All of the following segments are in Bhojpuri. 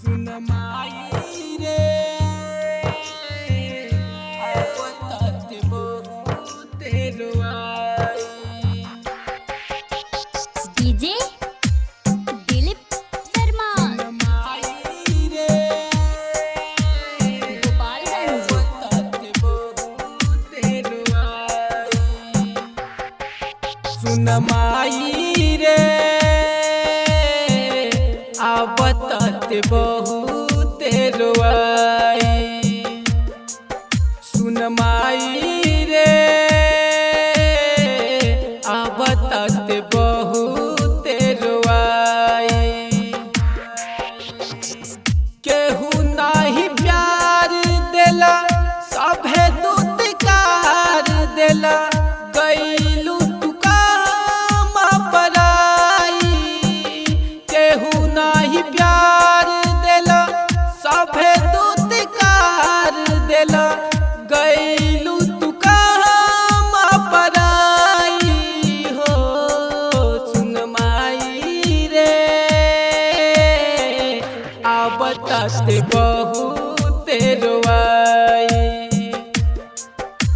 सुन माई रे आपत बहुत रोआई। डीजे दिलीप शर्मा सुन माई रे गोपालगंज। आपत बहुत रोआई। सुन माई रे आपत बहुत रोआई। सुन माई रे आपत बहुत रोआई। केहू नाही प्यार देला सभे दुत्कार देला गईलू तू काम पराई। केहू नाही प्यार देला सभे दुत्कार देला गईलू तू काम पराई हो। सुन माई रे आपत बहुत रोआई।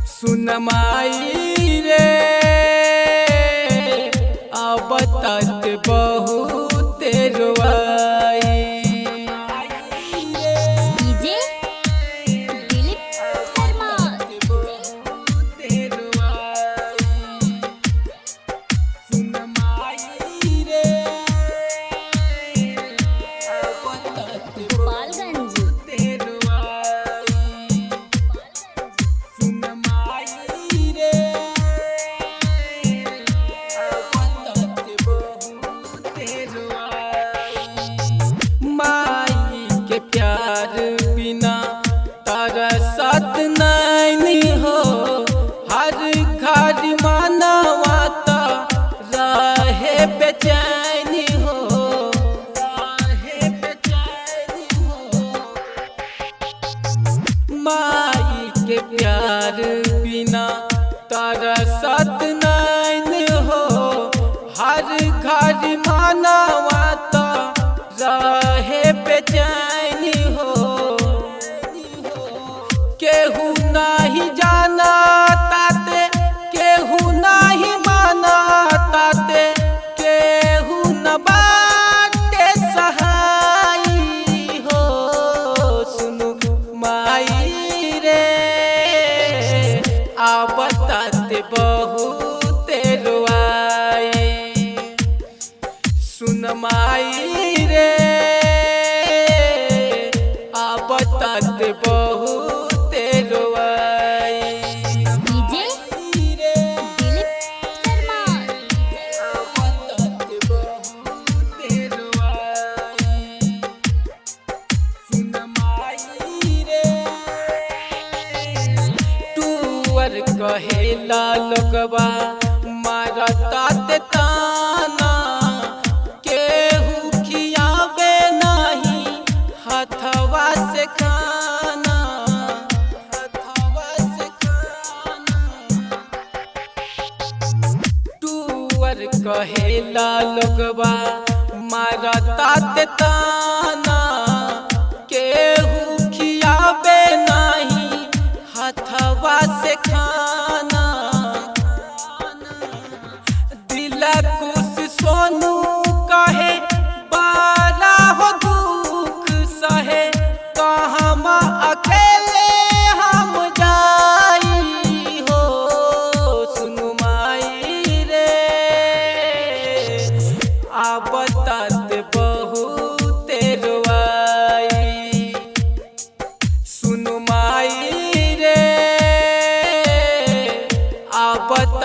सुन माई रे आपत बहुत रोआई। डीजे दिलीप शर्मा बहुत रोआई। सुन माई रे आपत गोपालगंज। सुन माई रे आपत बहुत रोआई। माई के प्यार बिना तरसत नहीं हो। हर घर मानवा त रहे बेचैनी हो। रहे बेचैनी हो। माई के प्यार बिना तरसत नहीं हो। हर घर मानवा त रहे बेचैनी हो। केहू नहीं जाना ताते केहू नहीं माना ताते केहू न बाटे सहाई हो। सुनु माई रे आपत बहुत रोआई। सुन माई रे आपत बहुत रोआई। डीजे दिलीप शर्मा आपत बहुत रोआई। सुन माई रे टूअर कहेला लोगवा मारता ते ताना। केहू खियावे नहीं हथवा से खाना। हथवा से खाना। टूअर कहेला लोगवा मारता ते ताना। केहू खियावे नहीं हथवा से खाना। दिला खुश सोनू कहे बारा हो दुख सहे। कहमा अकेले हम जाई हो। सुनु माई रे आपत बहुत रोआई। सुनु माई रे आपत